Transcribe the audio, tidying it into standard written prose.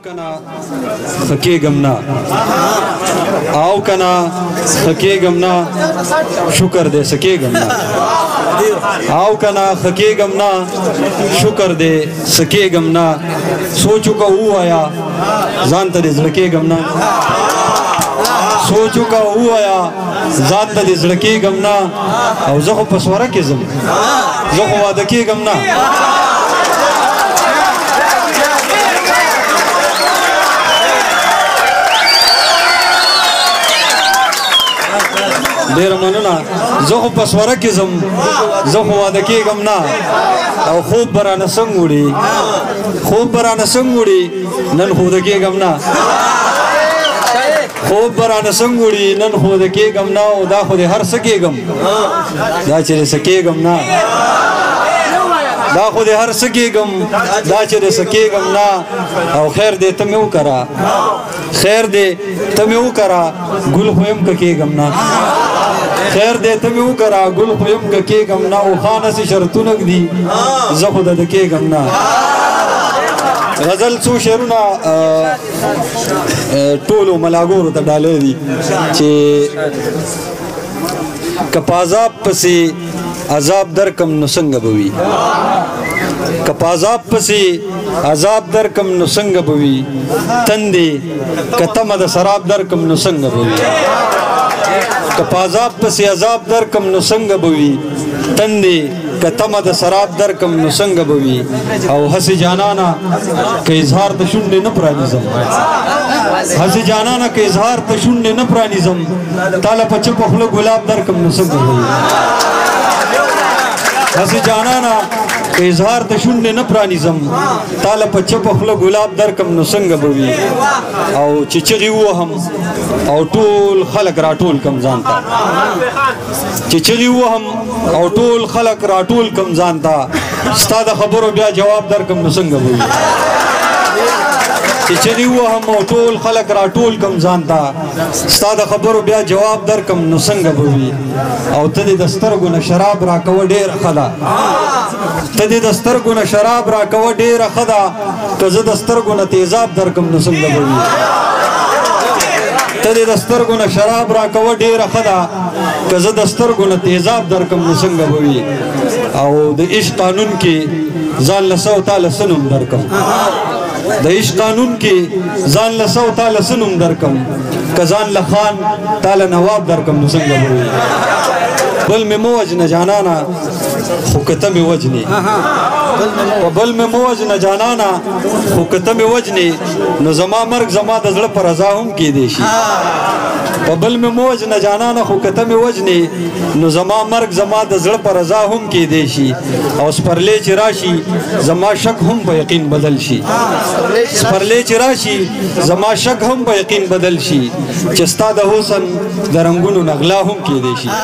کنا خکیگم نا آو کنا خکیگم نا شکر دے سکیگم نا آو کنا خکیگم نا شکر دے سکیگم نا سوچو کا او آیا زانتا دے زڑکیگم نا سوچو کا او آیا زانتا دے زڑکیگم نا او زخو پسورا کزم زخو وادکیگم نا دیر منونا زخو پسورا کزم زخو وادکیگم نا او خوب برانا سنگوڑی نن خودکیگم نا خوب برانا سنگوڑی نن خودکیگم نا او دا خود ہر سکیگم دا چرے سکیگم نا دا خود ہر سکیگم دا چرے سکیگم نا او خیر دے تمیو کرا گل خویم ککیگم نا خیر دے تمیو کرا گل خویم ککیگم نا او خانہ سے شرطونک دی زخود دکیگم نا غزل سو شعرنا ټولو ملاګورو ته ډالې دي چې کپازاب پسې عذاب درکم نو څنګه بوي کپازاب پسې عذاب درکم نو څنګه بوي تندې کتمه د سراب درکم نو څنګه بوي کپازاب پسې عذاب درکم نو څنګه بوي تندې کتمه د سراب درکم نو څنګه بوي او هسې جانانا که اظهار د شونډې نه پرانیزم هسې جانانا که اظهار د شونډې نه پرانیزم تاله په چپه خوله ګلاب درکم نو څنګه بوي هسې جانانا که اظهار د شونډې نه پرانیزم تاله په چپه خوله ګلاب درکم نو څنګه بوي او چې چغې ووهم او ټول خلق راټول کم ځان ته چې چغې ووهم او ټول خلق راټول کم ځان ته ستا د خبرو بیا جواب درکم نو څنګه بوي چې چغې ووهم او ټول خلق راټول کم ځان ته ستا د خبرو بیا جواب درکم نو څنګه بوي او ته دې د سترګو نه شراب راکوه ډېره ښه ده ته دې د سترګو نه شراب راکوه ډېره ښه ده که زه د سترګو نه تیزاب درکم نو څنګه بوي ته دې د سترګو نه شراب راکوه ډېره ښه ده که زه د سترګو نه تیزاب درکم نو څنګه بوي او د عشق قانون کې ځان له سو تاله څه نوم درکم د عشق قانون کې ځان له سو تاله څه نوم درکم که ځان له خان تاله نواب درکم نو څنګه بوي بل مې مو وجنه جانانا خو که ته مې وجنې بل مې مو وجنه جانانا خو که ته مې وجنې نو زما مرګ زما د زړه په رضا هم کیدی شي په بل مې مو وجنه جانانا خو که ته مې وجنې نو زما مرګ زما د زړه په رضا هم کیدی شي او سپرلی چې راشي زما شک هم په یقین بدل شي سپرلی چې راشي زما شک هم په یقین بدل شي چې ستا د حسن د رنګونو نغلا هم کیدی شي